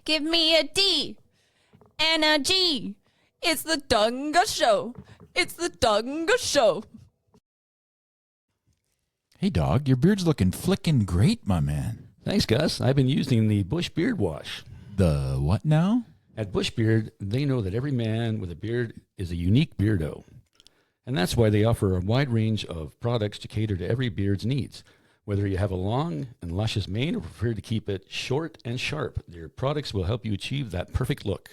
Give me a D and a G. It's the Dawg and Gus Show. It's the Dawg and Gus Show. Hey, Dawg, your beard's looking flickin' great, my man. Thanks, Gus. I've been using the Bush Beard Wash. The what now? At Bush Beard, they know that every man with a beard is a unique beardo. And that's why they offer a wide range of products to cater to every beard's needs. Whether you have a long and luscious mane or prefer to keep it short and sharp, their products will help you achieve that perfect look.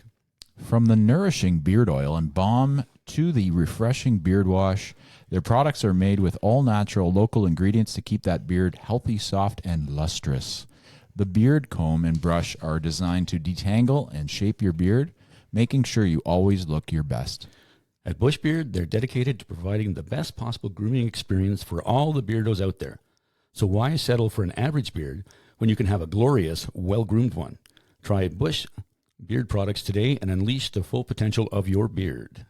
From the nourishing beard oil and balm to the refreshing beard wash, their products are made with all-natural local ingredients to keep that beard healthy, soft, and lustrous. The beard comb and brush are designed to detangle and shape your beard, making sure you always look your best. At Bush Beard, they're dedicated to providing the best possible grooming experience for all the beardos out there. So why settle for an average beard when you can have a glorious, well-groomed one? Try Bush Beard products today and unleash the full potential of your beard.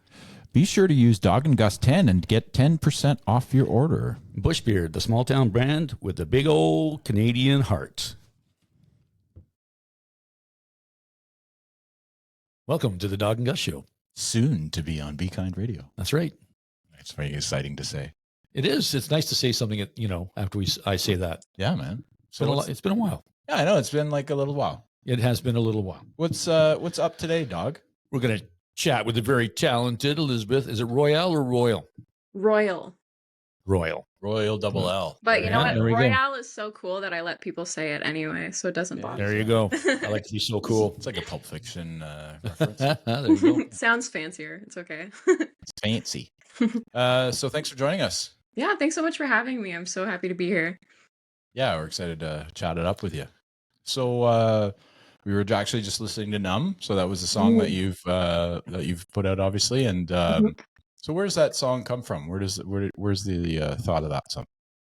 Be sure to use Dawg and Gus 10 and get 10% off your order. Bush Beard, the small town brand with the big old Canadian heart. Welcome to the Dawg and Gus Show. Soon to be on Be Kind Radio. That's right. It's very exciting to say. It is. It's nice to say something, after I say that. Yeah, man. It's been a while. Yeah, I know. It's been like a little while. It has been a little while. What's up today, Dawg? We're going to chat with the very talented Elizabeth. Is it Royall or Royal? Royal. Royal double L. But you know what? there we go. Royale is so cool that I let people say it anyway, so it doesn't bother There me. you go. I like to be so cool. It's like a Pulp Fiction reference. There you go. Sounds fancier. It's okay. It's fancy. So thanks for joining us. Yeah, thanks so much for having me. I'm so happy to be here. Yeah, we're excited to chat it up with you. So we were actually just listening to Numb. So that was a song that you've put out, obviously. And so where's that song come from? Where's the thought of that song?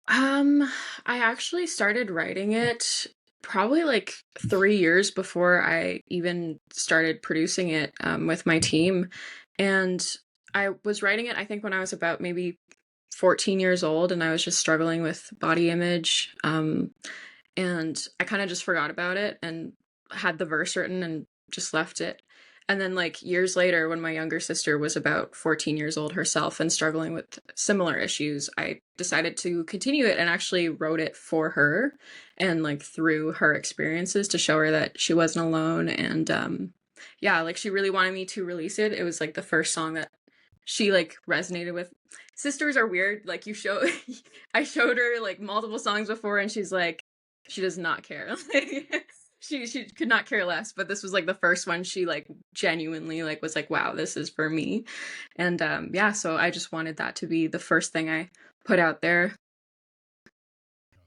I actually started writing it probably like 3 years before I even started producing it with my team. And I was writing it, I think, when I was about maybe 14 years old, and I was just struggling with body image. And I kind of just forgot about it and had the verse written and just left it. And then like years later, when my younger sister was about 14 years old herself and struggling with similar issues, I decided to continue it and actually wrote it for her and like through her experiences to show her that she wasn't alone. And yeah, like she really wanted me to release it. It was like the first song that she like resonated with. Sisters are weird. Like I showed her like multiple songs before and she's like, she does not care. She could not care less, but this was like the first one she like genuinely like was like, wow, this is for me. And yeah, so I just wanted that to be the first thing I put out there.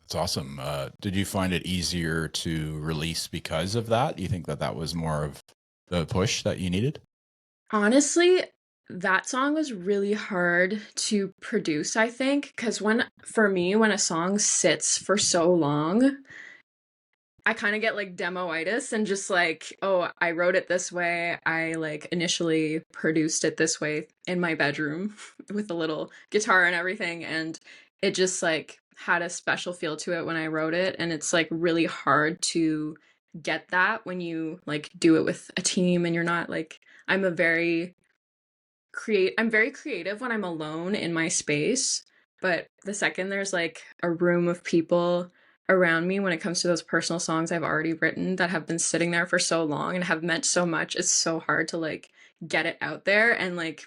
That's awesome. Did you find it easier to release because of that? Do you think that was more of the push that you needed? Honestly, that song was really hard to produce, I think, because for me, when a song sits for so long, I kind of get like demo-itis and just like, oh, I wrote it this way. I like initially produced it this way in my bedroom with a little guitar and everything. And it just like had a special feel to it when I wrote it. And it's like really hard to get that when you like do it with a team and you're not like, I'm very creative when I'm alone in my space. But the second there's like a room of people around me, when it comes to those personal songs I've already written that have been sitting there for so long and have meant so much, it's so hard to like get it out there and like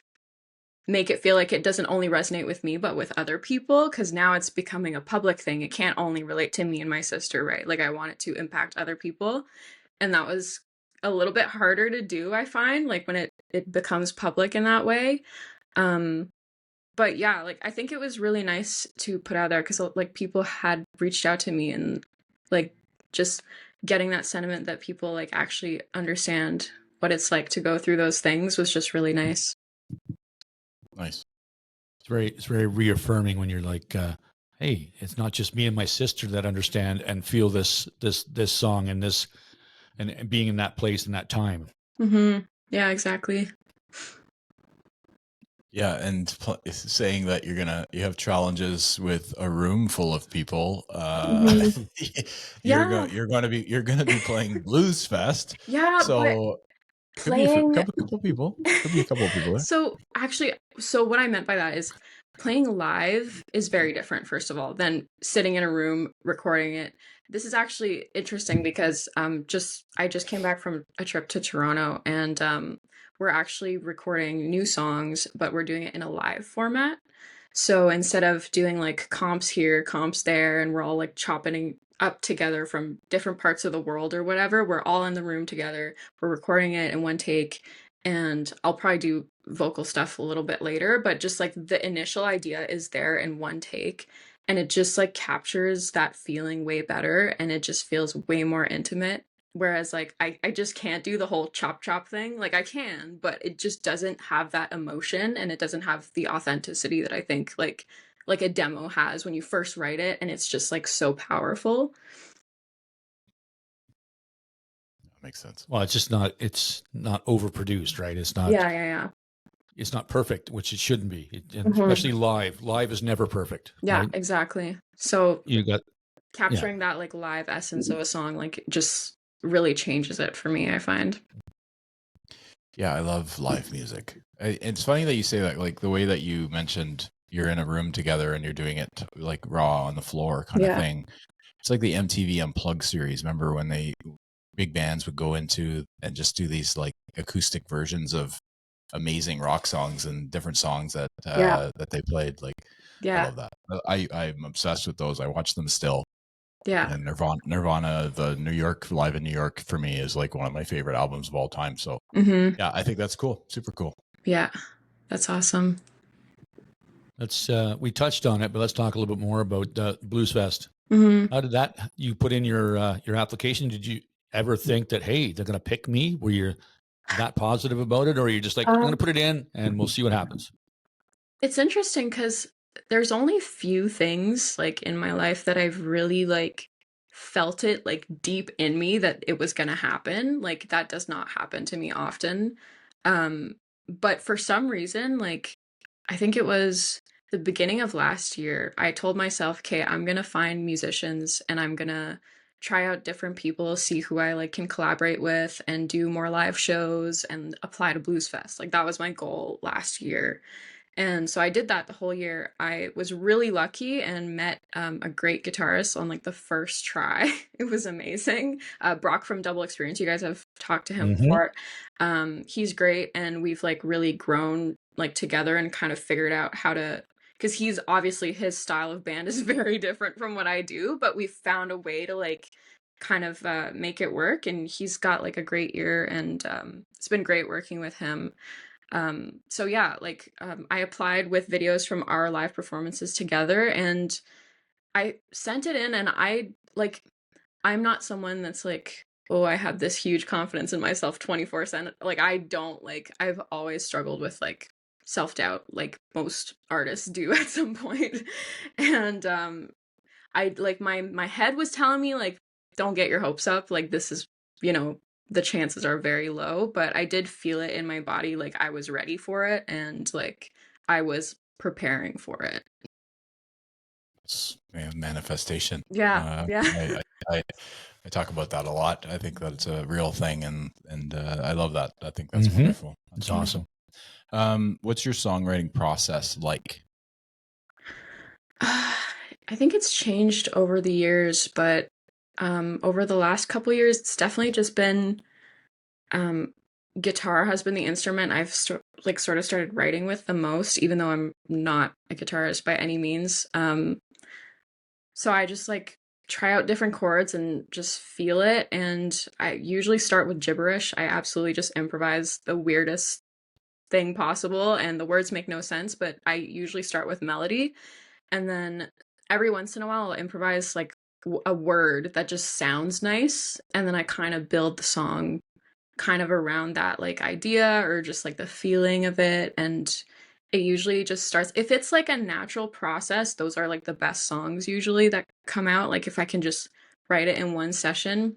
make it feel like it doesn't only resonate with me but with other people, because now it's becoming a public thing. It can't only relate to me and my sister, right? Like I want it to impact other people, and that was a little bit harder to do, I find, like when it becomes public in that way. But yeah, like I think it was really nice to put out there because like people had reached out to me, and like just getting that sentiment that people like actually understand what it's like to go through those things was just really nice. Nice. It's very reaffirming when you're like, hey, it's not just me and my sister that understand and feel this song and this and being in that place in that time. Mm-hmm. Yeah, exactly. Yeah, and saying that you have challenges with a room full of people. Mhm. Yeah, You're gonna be playing Blues Fest. yeah, but So could be a playing couple people. Could be a couple of people there. so actually, so what I meant by that is playing live is very different, first of all, than sitting in a room recording it. This is actually interesting because just I just came back from a trip to Toronto, and we're actually recording new songs, but we're doing it in a live format. So instead of doing like comps here, comps there, and we're all like chopping up together from different parts of the world or whatever, we're all in the room together. We're recording it in one take, and I'll probably do vocal stuff a little bit later, but just like the initial idea is there in one take, and it just like captures that feeling way better, and it just feels way more intimate. Whereas like I just can't do the whole chop chop thing. Like I can, but it just doesn't have that emotion, and it doesn't have the authenticity that I think like a demo has when you first write it, and it's just like so powerful. That makes sense. Well, it's not overproduced, right? Yeah, yeah, It's not perfect, which it shouldn't be. And yeah. especially live. Live is never perfect, Yeah, right? exactly. So You got yeah. capturing that like live essence of a song like just really changes it for me, I find. Yeah, I love live music. It's funny that you say that, like the way that you mentioned you're in a room together and you're doing it like raw on the floor kind of Yeah. thing. It's like the MTV Unplugged series. Remember when big bands would go into and just do these like acoustic versions of amazing rock songs and different songs Yeah. that they played. Like I Yeah. love that. I'm obsessed with those. I watch them still. Yeah. And Nirvana, the New York Live in New York for me is like one of my favorite albums of all time. So Mhm. yeah, I think that's cool. Super cool. Yeah. That's awesome. Let's we touched on it, but let's talk a little bit more about Blues Fest. Mhm. How did that you put in your application? Did you ever think that, hey, they're going to pick me? Were you that positive about it, or are you just like, I'm going to Um put it in and we'll see what happens? it's interesting cuz there's only few things like in my life that I've really like felt it like deep in me that it was going to happen. Like that does not happen to me often. Um but for some reason like I think it was the beginning of last year. I told myself, okay, I'm gonna find musicians and I'm gonna try out different people, see who I like can collaborate with and do more live shows and apply to Blues Fest. Like that was my goal last year. And so I did that the whole year. I was really lucky and met a great guitarist on like the first try. It was amazing. Brock from Double Experience. You guys have talked to him Mm-hmm. before. He's great, and we've like really grown like together and kind of figured out how to. Because he's obviously his style of band is very different from what I do, but we found a way to like kind of make it work. And he's got like a great ear, and it's been great working with him. So yeah, like I applied with videos from our live performances together, and I sent it in, and I like I'm not someone that's like, oh, I have this huge confidence in myself 24/7. Like I don't like I've always struggled with like self-doubt like most artists do at some point. And I like my head was telling me like don't get your hopes up, like this is, you know, the chances are very low, but I did feel it in my body like I was ready for it, and like I was preparing for it. It's manifestation. Yeah. Uh, Yeah. I, I I talk about that a lot. I think that it's a real thing, and I love that. I think that's Mm-hmm. wonderful. It's That's awesome. wonderful. What's your songwriting process like? I think it's changed over the years, but over the last couple years, it's definitely just been um, guitar has been the instrument I've like sort of started writing with the most, even though I'm not a guitarist by any means. So I just like try out different chords and just feel it, and I usually start with gibberish. I absolutely just improvise the weirdest thing possible, and the words make no sense, but I usually start with melody. And then every once in a while, I'll improvise like a word that just sounds nice. And then I kind of build the song kind of around that like idea or just like the feeling of it. And it usually just starts, if it's like a natural process, those are like the best songs usually that come out. Like if I can just write it in one session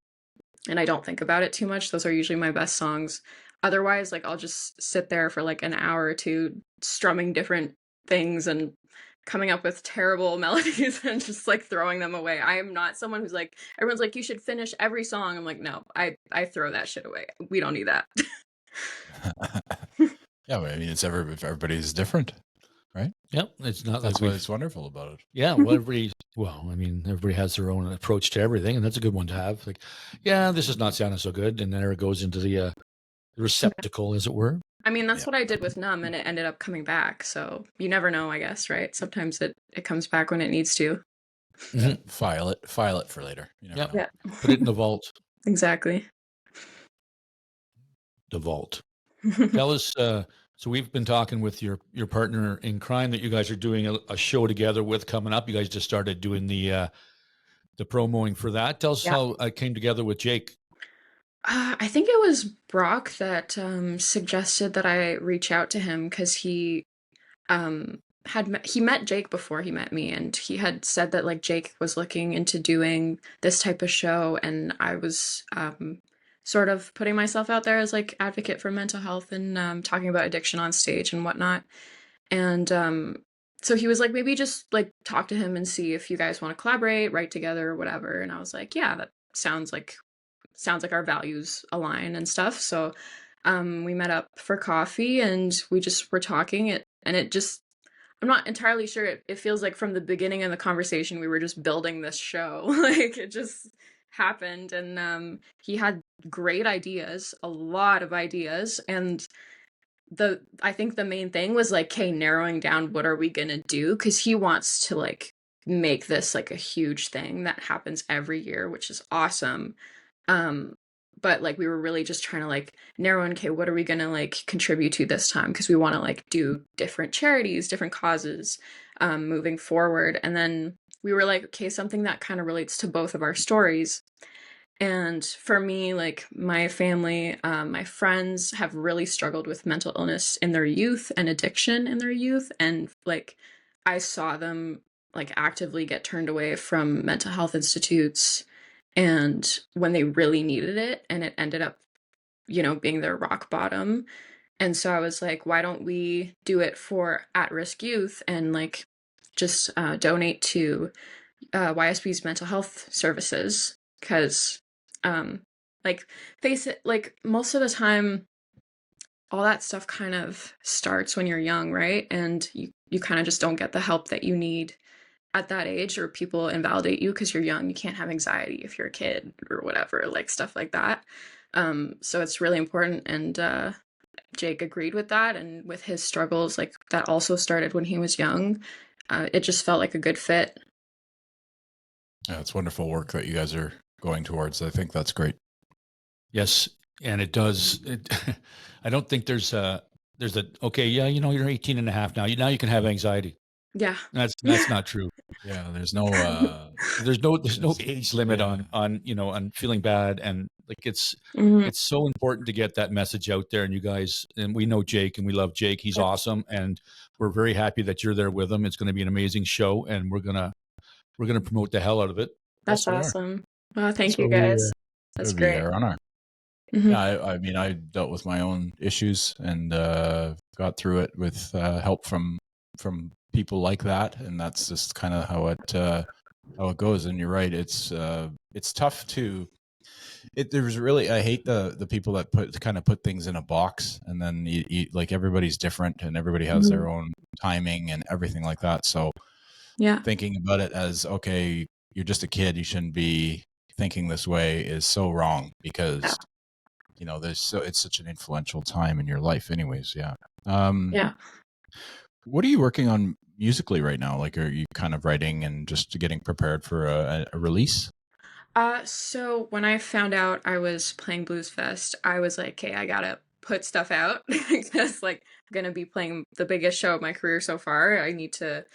and I don't think about it too much, those are usually my best songs. otherwise, like I'll just sit there for like an hour or two strumming different things and coming up with terrible melodies and just like throwing them away. I am not someone who's like, everyone's like, you should finish every song. I'm like, no, I throw that shit away. We don't need that. Yeah, but I mean, everybody's different, right? Yep. It's not That's like what's wonderful about it. yeah, well, everybody has their own approach to everything, and that's a good one to have. Like, yeah, this is not sounding so good, and then it goes into the receptacle, as it were. I mean, that's Yeah. what I did with Numb, and it ended up coming back. So you never know, I guess, right? Sometimes it comes back when it needs to. Mhm. File it for later. You never Yep. know. Yeah, Put it in the vault. exactly. The vault. Tell us. So we've been talking with your partner in crime that you guys are doing a show together with coming up. You guys just started doing the promoing for that. Tell us Yeah. how it came together with Jake. I think it was Brock that suggested that I reach out to him because he he met Jake before he met me, and he had said that like Jake was looking into doing this type of show, and I was sort of putting myself out there as like advocate for mental health and talking about addiction on stage and whatnot. And so he was like, maybe just like talk to him and see if you guys want to collaborate, write together or whatever. And I was like, yeah, that sounds like our values align and stuff. So we met up for coffee and we just were talking it, and it just, I'm not entirely sure. It feels like from the beginning of the conversation, we were just building this show. Like it just happened. And he had great ideas, a lot of ideas. And I think the main thing was like, okay, narrowing down what are we going to do? Cause he wants to like make this like a huge thing that happens every year, which is awesome. But like we were really just trying to like narrow in, okay, what are we gonna like contribute to this time? Because we want to like do different charities, different causes, moving forward. And then we were like, okay, something that kind of relates to both of our stories. And for me, like my family, my friends have really struggled with mental illness in their youth and addiction in their youth. And like I saw them like actively get turned away from mental health institutes and when they really needed it, and it ended up, being their rock bottom. And so I was like, why don't we do it for at-risk youth and like just donate to YSB's mental health services? Because like face it, like most of the time all that stuff kind of starts when you're young, right? And you kind of just don't get the help that you need at that age, or people invalidate you because you're young. You can't have anxiety if you're a kid or whatever, like stuff like that. So it's really important. And Jake agreed with that. And with his struggles, like that also started when he was young. It just felt like a good fit. Yeah, it's wonderful work that you guys are going towards. I think that's great. Yes, and it does. I don't think there's a okay, yeah, you're 18 and a half now. Now you can have anxiety. Yeah. That's not true. Yeah, there's no There's no age limit on on feeling bad, and like it's so important to get that message out there. And you guys, and we know Jake, and we love Jake. He's awesome, and we're very happy that you're there with him. It's going to be an amazing show, and we're gonna promote the hell out of it. That's Yes, we are. awesome. Well, thank So you guys. That's It'll be great. there on our. Mhm. Yeah, I mean, I dealt with my own issues and got through it with help from people like that, and that's just kind of how it goes. And you're right, it's tough to. There's really, I hate the people that put things in a box, and then you like everybody's different and everybody has their own timing and everything like that. So Yeah. thinking about it as, okay, you're just a kid, you shouldn't be thinking this way, is so wrong, because it's such an influential time in your life anyways. Yeah. Yeah. What are you working on musically right now? Like, are you kind of writing and just getting prepared for a release? So when I found out I was playing Blues Fest, I was like, okay, I gotta put stuff out because like I'm gonna be playing the biggest show of my career so far. I need to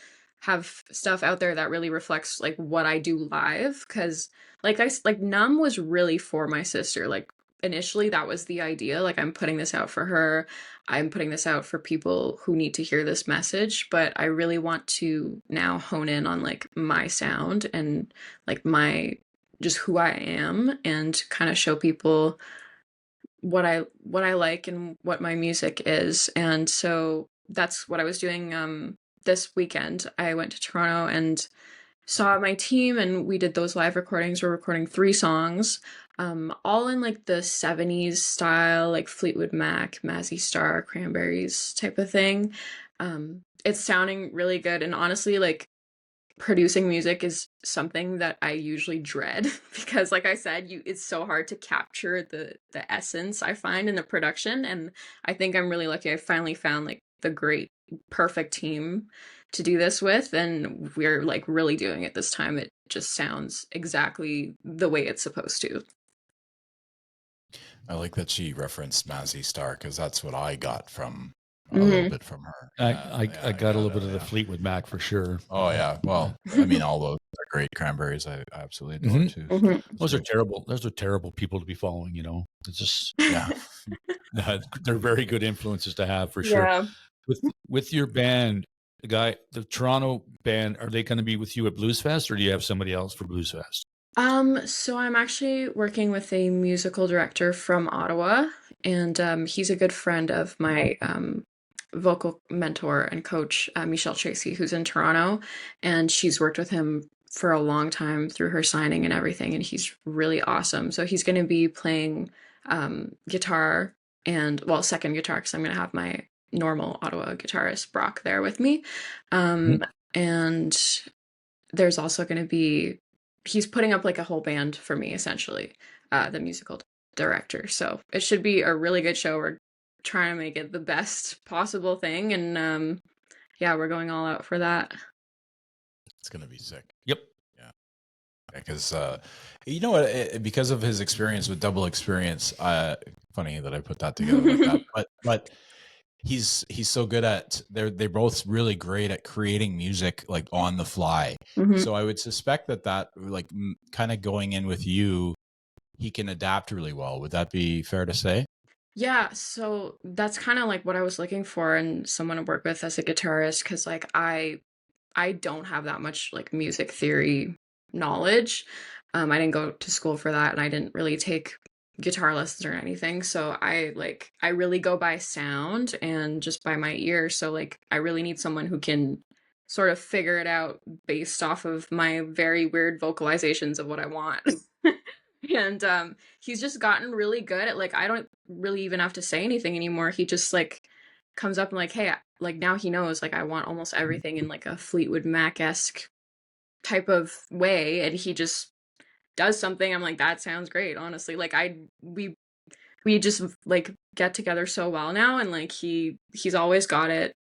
have stuff out there that really reflects like what I do live. Cause like Numb was really for my sister. Like initially that was the idea. Like I'm putting this out for her. I'm putting this out for people who need to hear this message, but I really want to now hone in on like my sound and like my just who I am, and kind of show people what I like and what my music is. And so that's what I was doing this weekend. I went to Toronto and saw my team, and we did those live recordings. We're recording 3 songs, all in like the 70s style, like Fleetwood Mac, Mazzy Star, Cranberries type of thing. It's sounding really good, and honestly, like, producing music is something that I usually dread because, like I said, it's so hard to capture the essence, I find, in the production. And I think I'm really lucky I finally found like the great perfect team to do this with, and we're like really doing it this time. It just sounds exactly the way it's supposed to. I like that she referenced Mazzy Star, because that's what I got from a little bit from her. I got a little bit of the Fleetwood Mac for sure. Oh yeah, well, I mean, all those are great. Cranberries, I absolutely adore too. Those are terrible. Those are terrible people to be following. You know, it's just Yeah, they're very good influences to have for sure. Yeah. With your band, the Toronto band, are they going to be with you at Blues Fest, or do you have somebody else for Blues Fest? So I'm actually working with a musical director from Ottawa, and he's a good friend of my vocal mentor and coach, Michelle Tracy, who's in Toronto, and she's worked with him for a long time through her signing and everything, and he's really awesome. So he's going to be playing guitar and, well, second guitar, because I'm going to have my normal Ottawa guitarist Brock there with me. And there's also going to be, he's putting up like a whole band for me, essentially, the musical director. So it should be a really good show. We're trying to make it the best possible thing, and yeah, we're going all out for that. it's gonna be sick. Yep. Yeah, because you know what? Because of his experience with Double Experience, funny that I put that together like that. But he's so good at they're both really great at creating music like on the fly. So I would suspect that like kind of going in with you, he can adapt really well. Would that be fair to say? Yeah, so that's kind of like what I was looking for in someone to work with as a guitarist, because like I don't have that much like music theory knowledge. I didn't go to school for that, and I didn't really take guitar lessons or anything. So I really go by sound and just by my ear. So like I really need someone who can sort of figure it out based off of my very weird vocalizations of what I want. And he's just gotten really good at, like, I don't really even have to say anything anymore. He just like comes up and like, hey, like, now he knows like I want almost everything in like a Fleetwood Mac-esque type of way, and he just does something. I'm like, that sounds great, honestly. Like we just like get together so well now, and like he's always got it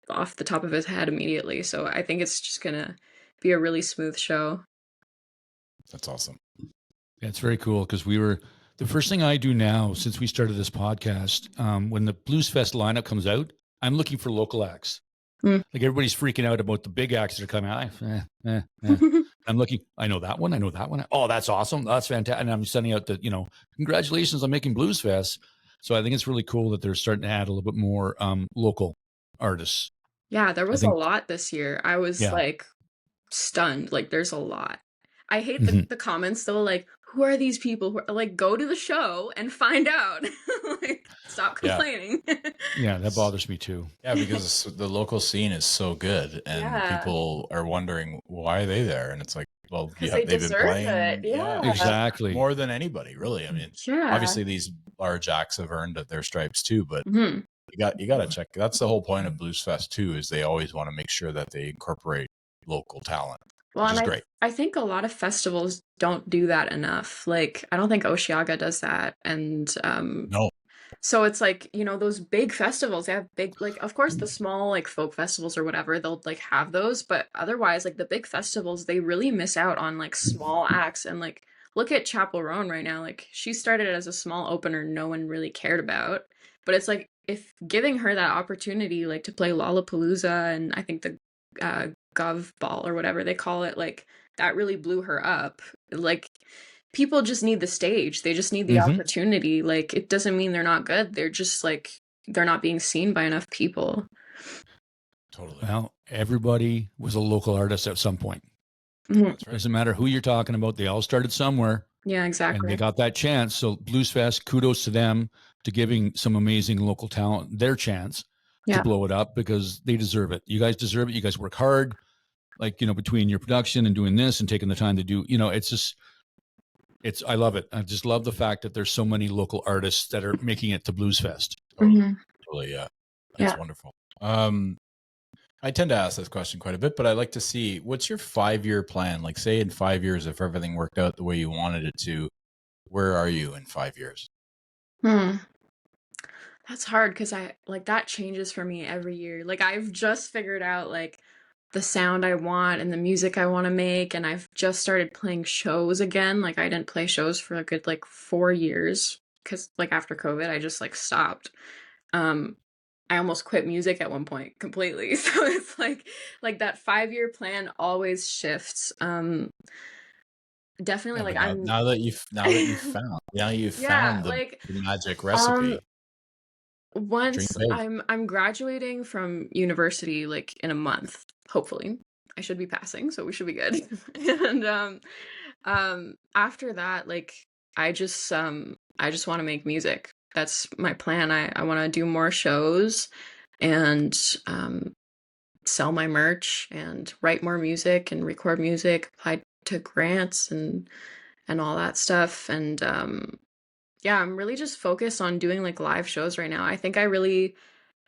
off the top of his head immediately. So I think it's just gonna be a really smooth show. That's awesome. Yeah, it's very cool, because the first thing I do now since we started this podcast, when the Blues Fest lineup comes out, I'm looking for local acts. Like everybody's freaking out about the big acts that are coming out. I'm looking, I know that one. Oh, that's awesome. That's fantastic. And I'm sending out congratulations on making Blues Fest. So I think it's really cool that they're starting to add a little bit more local artists. Yeah, there was a lot this year. I was like stunned. Like, there's a lot. I hate the comments though, like, who are these people? Who are, like, go to the show and find out. Like, stop complaining. Yeah, that bothers me too. Yeah, because the local scene is so good, and people are wondering why are they there, and it's like, well, they've been playing it. Yeah, exactly, more than anybody, really. I mean, obviously these large acts have earned their stripes too, but you got to check. That's the whole point of Blues Fest too, is they always want to make sure that they incorporate local talent. Well, which is and great. I think a lot of festivals don't do that enough. Like, I don't think Osheaga does that. And No. so it's like, those big festivals, they have big, like, of course, the small, like, folk festivals or whatever, they'll, like, have those. But otherwise, like, the big festivals, they really miss out on, like, small acts. And, like, look at Chapel Roan right now. Like, she started as a small opener no one really cared about. But it's like, if giving her that opportunity, like, to play Lollapalooza, and I think the Gov Ball or whatever they call it, like, that really blew her up. Like, people just need the stage. They just need the opportunity. Like, it doesn't mean they're not good. They're just like, they're not being seen by enough people. Totally. Well, everybody was a local artist at some point. That's right. Doesn't matter who you're talking about. They all started somewhere. Yeah, and they exactly. got that chance. So Blues Fest, kudos to them to giving some amazing local talent their chance to Yeah. blow it up, because they deserve it. You guys deserve it. You guys work hard, like, between your production and doing this and taking the time to do, I love it. I just love the fact that there's so many local artists that are making it to Blues Fest. Totally, hmm totally, yeah. That's Yeah. wonderful. I tend to ask this question quite a bit, but I like to see, what's your 5-year plan? Like, say in 5 years, if everything worked out the way you wanted it to, where are you in 5 years? Hmm. That's hard because that changes for me every year. Like I've just figured out like the sound I want and the music I want to make, and I've just started playing shows again. Like I didn't play shows for a good like 4 years because like after COVID I just like stopped. Um I almost quit music at one point completely. So it's like that 5-year plan always shifts. Definitely Yeah, like but now, I'm now you've yeah, found the like magic um recipe. Dream once big. I'm graduating from university like in a month, hopefully. I should be passing, so we should be good. And after that, like I just want to make music. That's my plan. I want to do more shows and um sell my merch and write more music and record music, apply to grants and all that stuff. And yeah, I'm really just focused on doing like live shows right now. I think I really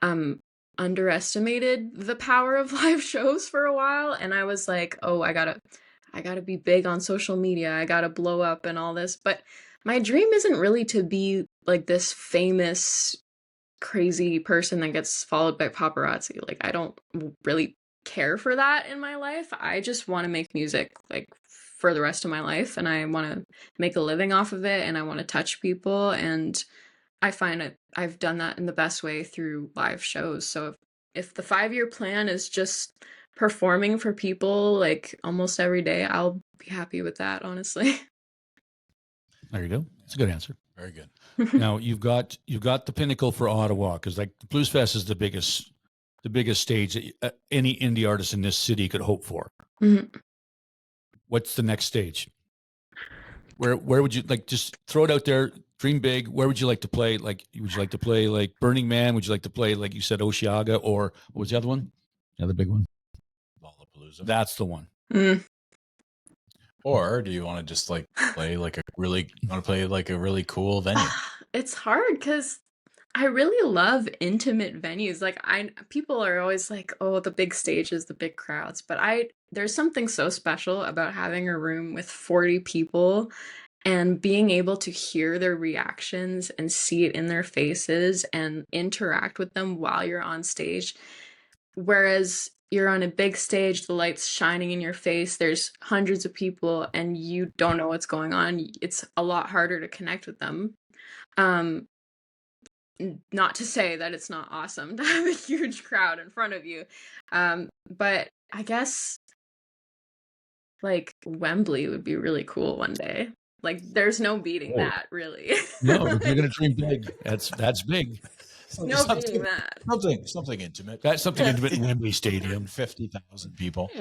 um underestimated the power of live shows for a while, and I was like, "Oh, I got to be big on social media. I got to blow up and all this." But my dream isn't really to be like this famous crazy person that gets followed by paparazzi. Like I don't really care for that in my life. I just want to make music like for the rest of my life, and I want to make a living off of it, and I want to touch people, and I find I've done that in the best way through live shows. So if the 5-year plan is just performing for people like almost every day, I'll be happy with that, honestly. There you go. It's a good answer. Very good. Now you've got the pinnacle for Ottawa, because like the Blues Fest is the biggest stage that any indie artist in this city could hope for. Mhm. What's the next stage? Where would you like, just throw it out there, dream big? Where would you like to play? Like, would you like to play like Burning Man? Would you like to play, like you said, Osheaga, or what was the other one? The other big one? Lollapalooza. That's the one. Mm. Or do you want to just like play like a really cool venue? It's hard because I really love intimate venues. Like people are always like, "Oh, the big stages, the big crowds," but there's something so special about having a room with 40 people and being able to hear their reactions and see it in their faces and interact with them while you're on stage. Whereas you're on a big stage, the light's shining in your face, there's hundreds of people and you don't know what's going on. It's a lot harder to connect with them. Um, Not to say that it's not awesome to have a huge crowd in front of you. But I guess like Wembley would be really cool one day. Like there's no beating Oh. that, really. No, if you're Like, gonna dream big, that's big. no beating that. Something intimate. That's something intimate in Wembley Stadium. 50,000 people.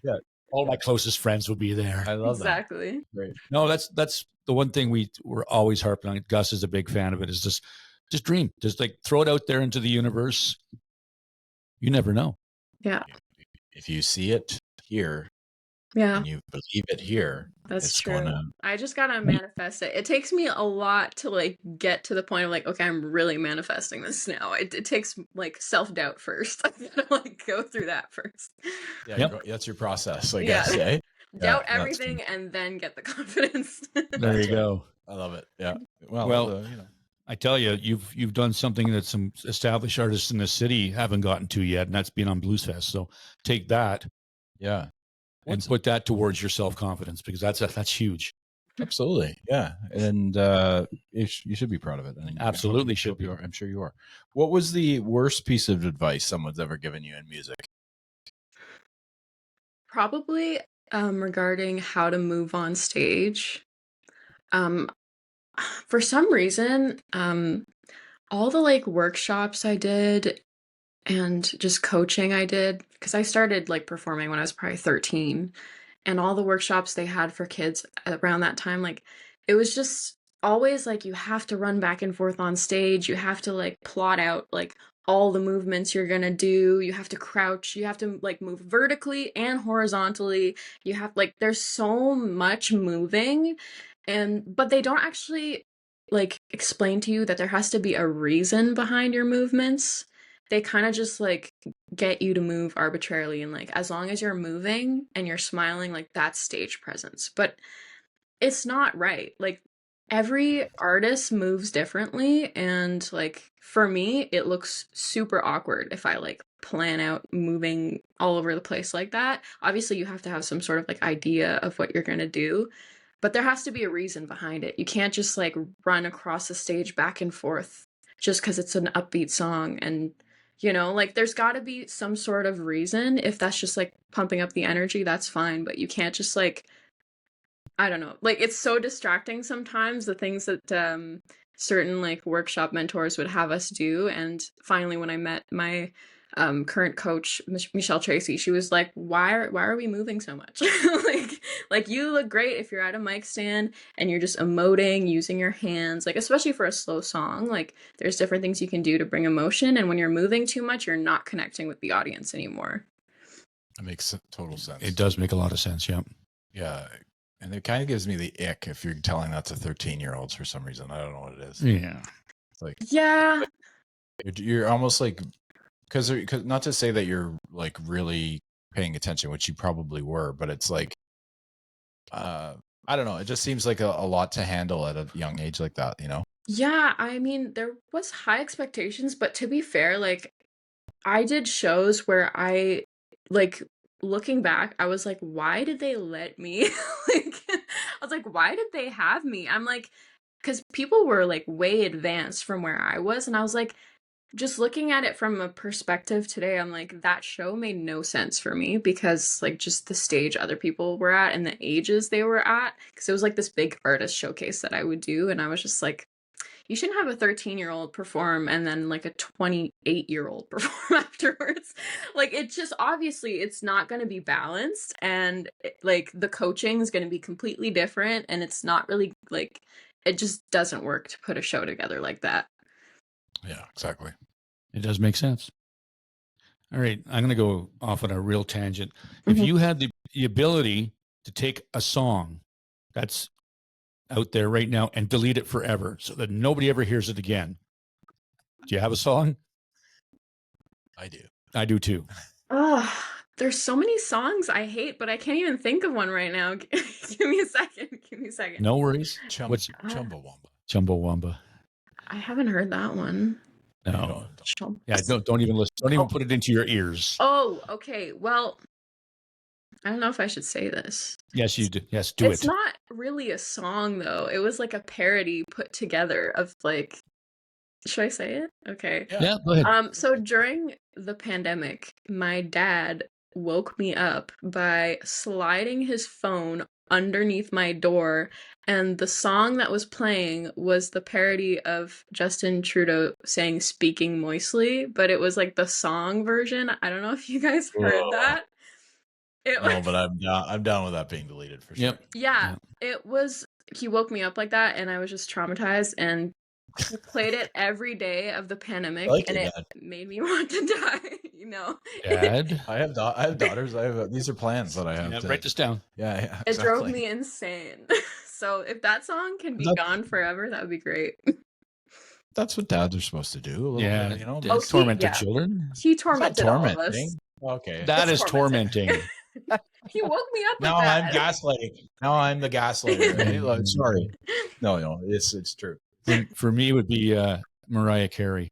Yeah, All my closest friends would be there. I love exactly. that. Great. No, that's the one thing we're always harping on. Gus is a big fan of it. Is just dream, just like throw it out there into the universe. You never know. Yeah, If you see it here yeah. and you believe it here, That's it's true. gonna. I just gotta manifest it. It takes me a lot to like get to the point of like, okay, I'm really manifesting this now. It takes like self-doubt first. I gotta like go through that first. Yeah, Yep. that's your process, I Yeah. guess. Eh? Doubt that's everything good. and then get the confidence. There you go. I love it. Yeah. Well, I tell you, you've done something that some established artists in the city haven't gotten to yet, and that's being on Blues Fest. So take that yeah, and put that towards your self-confidence, because that's huge. absolutely. Yeah, and you should be proud of it. And Absolutely should be. I'm sure you are. What was the worst piece of advice someone's ever given you in music? Probably regarding how to move on stage. Um for some reason, all the like workshops I did and just coaching I did, because I started like performing when I was probably 13, and all the workshops they had for kids around that time, like it was just always like you have to run back and forth on stage. You have to like plot out like all the movements you're gonna do. You have to crouch. You have to like move vertically and horizontally. You have like there's so much moving, and but they don't actually like explain to you that there has to be a reason behind your movements. They kind of just like get you to move arbitrarily, and like as long as you're moving and you're smiling, like that's stage presence. But it's not right. Like every artist moves differently, and like for me it looks super awkward if I like plan out moving all over the place like that. Obviously you have to have some sort of like idea of what you're going to do, but there has to be a reason behind it. You can't just like run across the stage back and forth just cuz it's an upbeat song. And like there's got to be some sort of reason. If that's just like pumping up the energy, that's fine, but you can't just like, I don't know. Like it's so distracting sometimes, the things that certain like workshop mentors would have us do. And finally when I met my current coach, Michelle Tracy, she was like, why are we moving so much? like you look great if you're at a mic stand and you're just emoting using your hands, like especially for a slow song. Like there's different things you can do to bring emotion, and when you're moving too much, you're not connecting with the audience anymore. That makes total sense. It does make a lot of sense. Yeah. Yeah. And it kind of gives me the ick if you're telling that to 13-year-olds for some reason. I don't know what it is. Yeah. It's like, Yeah. you're almost like, because not to say that you're like really paying attention, which you probably were, but it's like, I don't know. It just seems like a lot to handle at a young age like that, Yeah, I mean, there was high expectations, but to be fair, like I did shows where I like looking back, I was like, why did they let me? Like I was like, why did they have me? I'm like, because people were like way advanced from where I was, and I was like, just looking at it from a perspective today, I'm like, that show made no sense for me because like just the stage other people were at and the ages they were at, because it was like this big artist showcase that I would do, and I was just like, you shouldn't have a 13-year-old perform and then like a 28-year-old perform afterwards. Like it just obviously it's not going to be balanced, and like the coaching is going to be completely different, and it's not really like, it just doesn't work to put a show together like that. Yeah, exactly. It does make sense. All right. I'm going to go off on a real tangent. If you had the ability to take a song that's out there right now and delete it forever so that nobody ever hears it again, do you have a song? I do. I do too. Oh, there's so many songs I hate, but I can't even think of one right now. Give me a second. Give me a second. No worries. What's Chumbawamba? Chumbawamba? I haven't heard that one. No. Chum- Yeah, don't even listen. Don't even put it into your ears. Oh, okay. Well, I don't know if I should say this. Yes, you do. Yes, do It's it. not really a song though. It was like a parody put together of like, should I say it? Okay. Yeah, go ahead. So during the pandemic, my dad woke me up by sliding his phone underneath my door, and the song that was playing was the parody of Justin Trudeau saying "speaking moistly," but it was like the song version. I don't know if you guys heard that. No, but I'm down with that being deleted for sure. Yep. Yeah, it was. He woke me up like that, and I was just traumatized. And he played it every day of the pandemic, and it made me want to die. Dad, I have daughters. These are plans that I have. Yeah, write this down. Yeah, It exactly. drove me insane. So if that song can be gone forever, that would be great. That's what dads are supposed to do. A little bit, Oh, torment the children. He tormented all of us. Okay, that is tormenting. He woke me up. Now I'm gaslighting. Now I'm the gaslighter. Right? Sorry. No, it's true. For me, it would be Mariah Carey.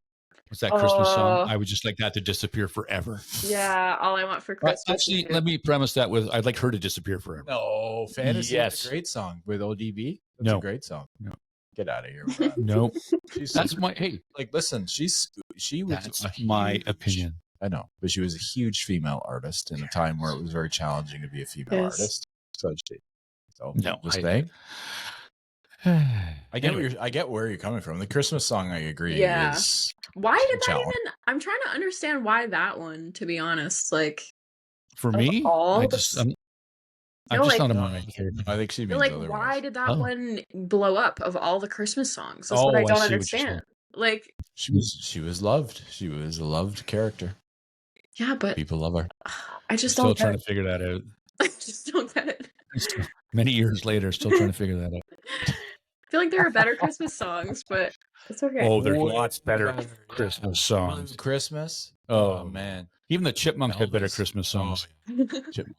What's that Christmas song? I would just like that to disappear forever. Yeah, all I want for Christmas. Actually, let me premise that with I'd like her to disappear forever. No, Fantasy is a great song with ODB. That's a great song. No. Get out of here with that. No. That's my listen, she was that's my opinion. I know, but she was a huge female artist in a time where it was very challenging to be a female artist. So I get where you're coming from. The Christmas song, I agree. Yeah. Why did that challenge. even? I'm trying to understand why that one. To be honest, like for me, I'm No, just like, not a mind. I think she you're means like, otherwise. why did that Oh. one blow up of all the Christmas songs? That's what I Oh, I don't see what you're saying. understand. Like, She was loved. She was a loved character. yeah, but People love her. I I'm just still don't trying get to figure that out. it. I just don't get it. Many years later, still trying to figure that out. I feel like there are better Christmas songs, but it's okay. Oh, there's Way lots better better, Christmas songs. Christmas. Oh, man. Even the Chipmunks had better Elvis. Christmas songs. Chipmunk.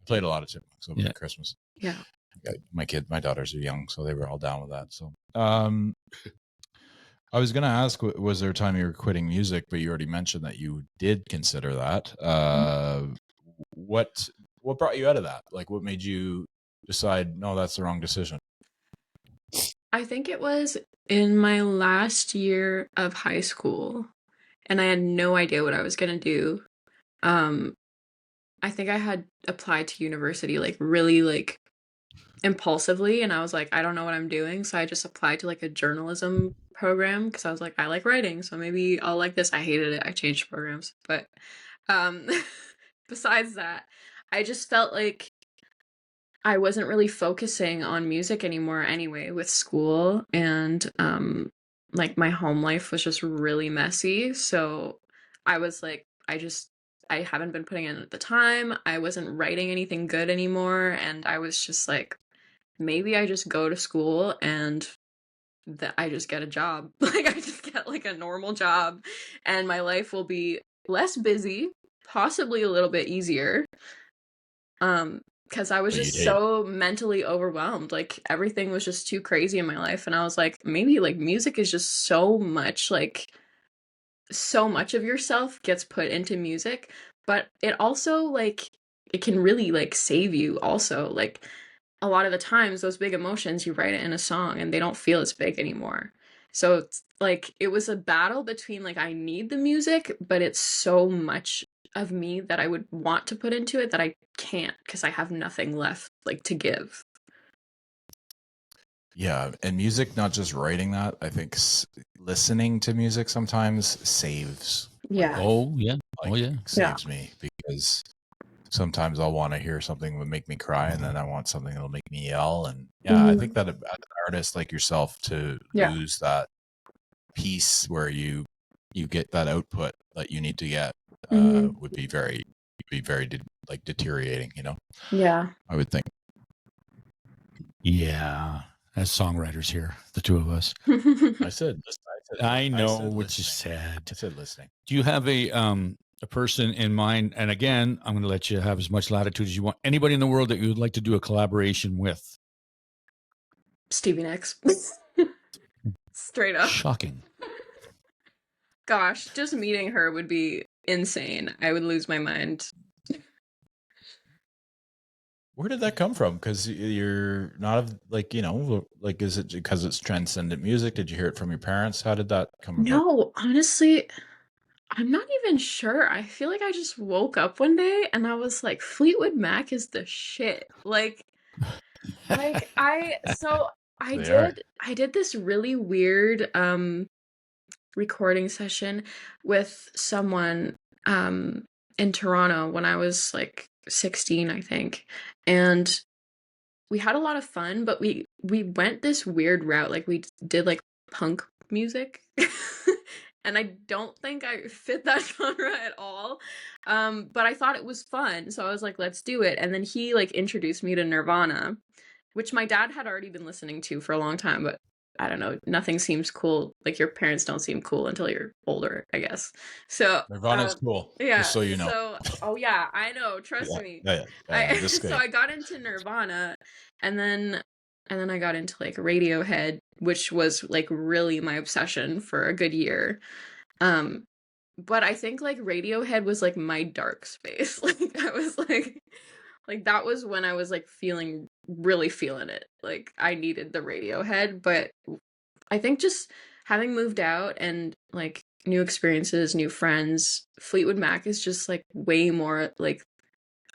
Played a lot of Chipmunks over Yeah. Christmas. Yeah. My daughters are young, so they were all down with that. So, I was going to ask, was there a time you were quitting music, but you already mentioned that you did consider that. What brought you out of that? Like, what made you decide, no, that's the wrong decision? I think it was in my last year of high school, and I had no idea what I was gonna do. I think I had applied to university like really like impulsively, and I was like, I don't know what I'm doing, so I just applied to like a journalism program because I was like, I like writing, so maybe I'll like this. I hated it. I changed programs, but um, besides that, I just felt like I wasn't really focusing on music anymore anyway with school, and like my home life was just really messy. So I was like, I haven't been putting in the time. I wasn't writing anything good anymore, and I was just like, maybe I just go to school and that I just get a job. Like I just get like a normal job and my life will be less busy, possibly a little bit easier. Because I was But you just did. so mentally overwhelmed. Like everything was just too crazy in my life. And I was like, maybe like music is just so much of yourself gets put into music, but it also like it can really like save you also. Like a lot of the times those big emotions you write it in a song and they don't feel as big anymore. So it's like it was a battle between like I need the music, but it's so much of me that I would want to put into it that I can't because I have nothing left like to give. Yeah, and music, not just writing that. I think listening to music sometimes saves. Yeah. Oh, yeah. Like, Oh, yeah. saves me because sometimes I'll want to hear something that would make me cry, and then I want something that'll make me yell. And yeah, I think that as an artist like yourself to lose that piece where you get that output that you need to get would be very like deteriorating. You know, Yeah. I would think. Yeah. As songwriters here, the two of us. I know, said which is listening. sad. I said listening. Do you have a person in mind? And again, I'm going to let you have as much latitude as you want. Anybody in the world that you would like to do a collaboration with? Stevie Nicks. Straight up. Shocking. Gosh, just meeting her would be insane. I would lose my mind. Where did that come from? Because you're not like, you know, like, is it because it's transcendent music? Did you hear it from your parents? How did that come about? No, honestly, I'm not even sure. I feel like I just woke up one day and I was like, Fleetwood Mac is the shit. Like I did this really weird recording session with someone in Toronto when I was like 16, I think. And we had a lot of fun, but we went this weird route. Like we did like punk music. And I don't think I fit that genre at all. But I thought it was fun. So I was like, let's do it. And then he like introduced me to Nirvana, which my dad had already been listening to for a long time, but I don't know, nothing seems cool. Like your parents don't seem cool until you're older, I guess. So Nirvana's cool. yeah. Just so you know. So oh yeah, I know. Trust me. So I got into Nirvana, and then I got into like Radiohead, which was like really my obsession for a good year. But I think like Radiohead was like my dark space. Like I was like that was when I was like really feeling it. Like I needed the Radiohead, but I think just having moved out and like new experiences, new friends, Fleetwood Mac is just like way more like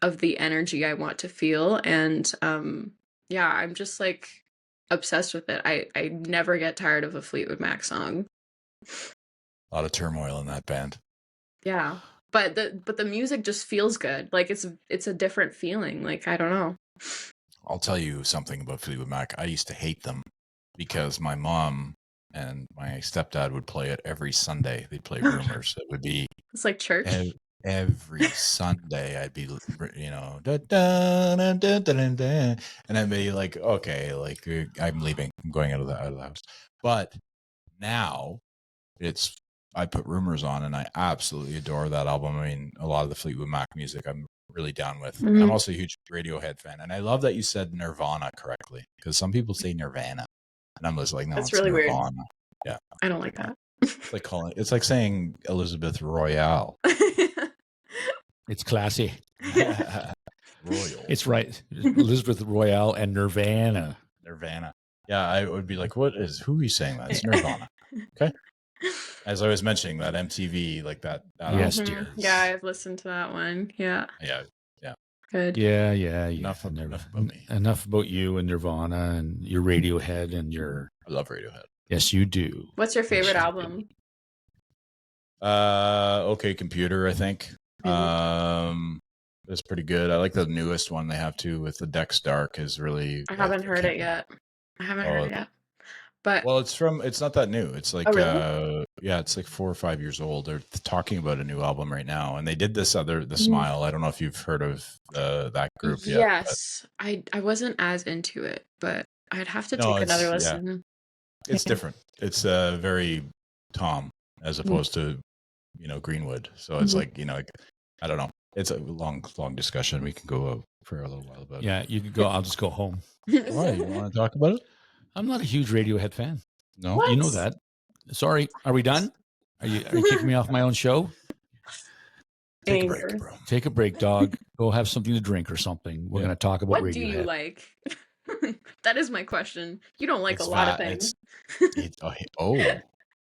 of the energy I want to feel. And yeah, I'm just like obsessed with it. I never get tired of a Fleetwood Mac song. A lot of turmoil in that band. Yeah. but the music just feels good. Like it's a different feeling. Like I don't know. I'll tell you something about Fleetwood Mac. I used to hate them because my mom and my stepdad would play it every Sunday. They'd play Rumors. It would be It's like church. every Sunday. I'd be, da, da, da, da, da, da, and I'd be like, okay, like I'm leaving. I'm going out of the house. But now I put Rumors on, and I absolutely adore that album. I mean, a lot of the Fleetwood Mac music I'm really down with. Mhm. I'm also a huge Radiohead fan, and I love that you said Nirvana correctly, because some people say Nirvana, and I'm just like, no, That's it's really weird. Nirvana. Yeah, I don't like that. it's like saying Elizabeth Royall. It's classy. Royal. It's right. Elizabeth Royall and Nirvana. Nirvana. Yeah, I would be like, who are you saying that? It's Nirvana. Okay. As I was mentioning, that MTV, like that. Yes, album dear. is- Yeah, I've listened to that one. Yeah, Yeah. good. Yeah. Enough about me. Enough about you and Nirvana and your Radiohead and your. I love Radiohead. Yes, you do. What's your favorite Yes, you album? Okay Computer, I think. That's pretty good. I like the newest one they have too with the Dex Dark is really. I haven't heard it yet. But Well, it's not that new. It's like, Oh, really? it's like 4 or 5 years old. They're talking about a new album right now, and they did the Smile. I don't know if you've heard of that group yet. yes, I wasn't as into it, but I'd have to No, take it's- another yeah. listen. It's different. It's very Tom as opposed to Greenwood. So it's like I don't know. It's a long discussion. We can go for a little while about. Yeah, you can go. I'll just go home. Why? You want to talk about it? I'm not a huge Radiohead fan. No. What? You know that. Sorry. Are we done? Are you kicking me off my own show? Take a Anger. break, bro. Take a break, dog. Go have something to drink or something. We're Yeah. going to talk about What Radiohead. do you like? That is my question. You don't like It's a lot of va- things.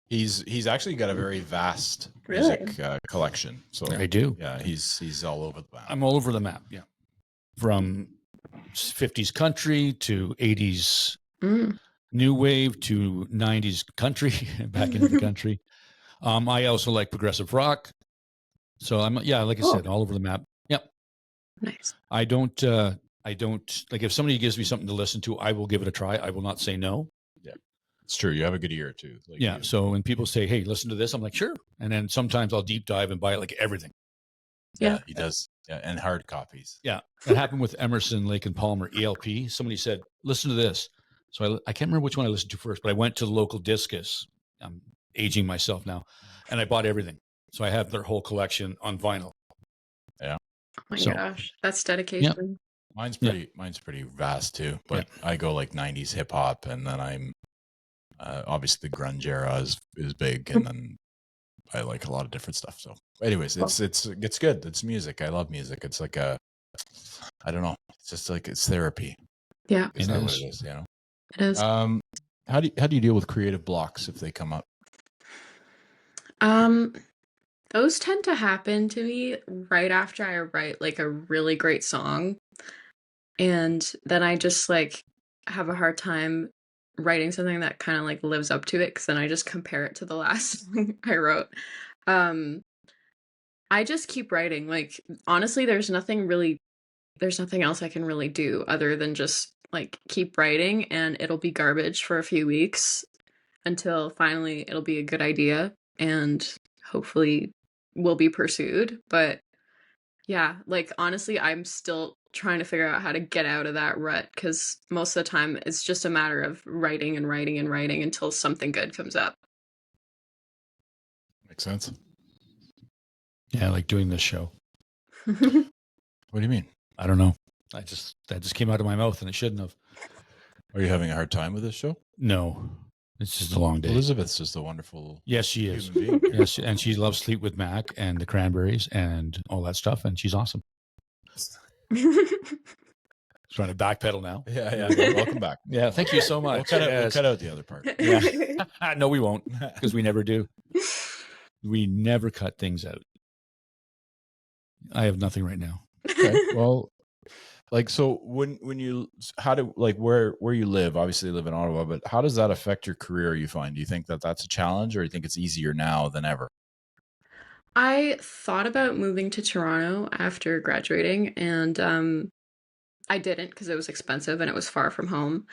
He's actually got a very vast Really? music collection. So I do. yeah, he's all over the map. I'm all over the map. Yeah. From 50s country to 80s Mm. new wave to 90s country, back into the country. I also like progressive rock. So like I Cool. said, all over the map. Yep. Nice. I don't like if somebody gives me something to listen to, I will give it a try. I will not say no. It's true. You have a good ear too. Like Yeah. you- So when people say, "Hey, listen to this," I'm like, "Sure." And then sometimes I'll deep dive and buy like everything. Yeah. he does. Yeah, and hard copies. Yeah. That happened with Emerson, Lake and Palmer, ELP. Somebody said, "Listen to this." So I can't remember which one I listened to first, but I went to the local discus. I'm aging myself now, and I bought everything. So I have their whole collection on vinyl. Oh my So- gosh, that's dedication. Mine's Yeah. pretty vast too. But I go like 90s hip hop, and then I'm obviously the grunge era is big, and then I like a lot of different stuff. So, anyways, it's good. It's music. I love music. It's like I don't know. It's just like it's therapy. Yeah, Is It that what is. it is? it is. How do you deal with creative blocks if they come up? Those tend to happen to me right after I write like a really great song. And then I just like have a hard time writing something that kind of like lives up to it because then I just compare it to the last song I wrote. I just keep writing. Like honestly, there's nothing else I can really do other than just like keep writing, and it'll be garbage for a few weeks until finally it'll be a good idea and hopefully will be pursued. But yeah, like honestly, I'm still trying to figure out how to get out of that rut because most of the time it's just a matter of writing and writing and writing until something good comes up. Makes sense. Yeah, like doing this show. What do you mean? I don't know. That just came out of my mouth, and it shouldn't have. Are you having a hard time with this show? No, it's just a long day. Elizabeth's just a wonderful Yes, she is. human being. Yes, and she loves Fleetwood Mac and the Cranberries and all that stuff, and she's awesome. Trying to backpedal now. Yeah. Welcome back. Yeah, thank you so much. We'll Yes. cut out the other part. Yeah. No, we won't, because we never do. We never cut things out. I have nothing right now. Okay. Well, like, so when you, how do, like, where you live, obviously you live in Ottawa, but how does that affect your career, you find? Do you think that that's a challenge, or do you think it's easier now than ever? I thought about moving to Toronto after graduating, and I didn't because it was expensive and it was far from home.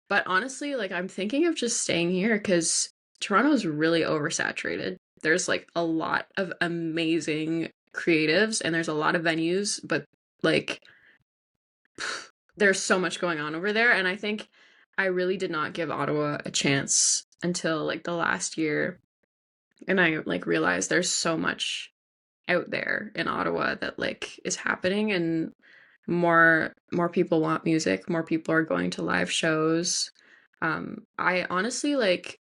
But honestly, like I'm thinking of just staying here because Toronto's really oversaturated. There's like a lot of amazing creatives and there's a lot of venues, but like there's so much going on over there. And I think I really did not give Ottawa a chance until like the last year. And I like realized there's so much out there in Ottawa that like is happening, and more people want music, more people are going to live shows. I honestly like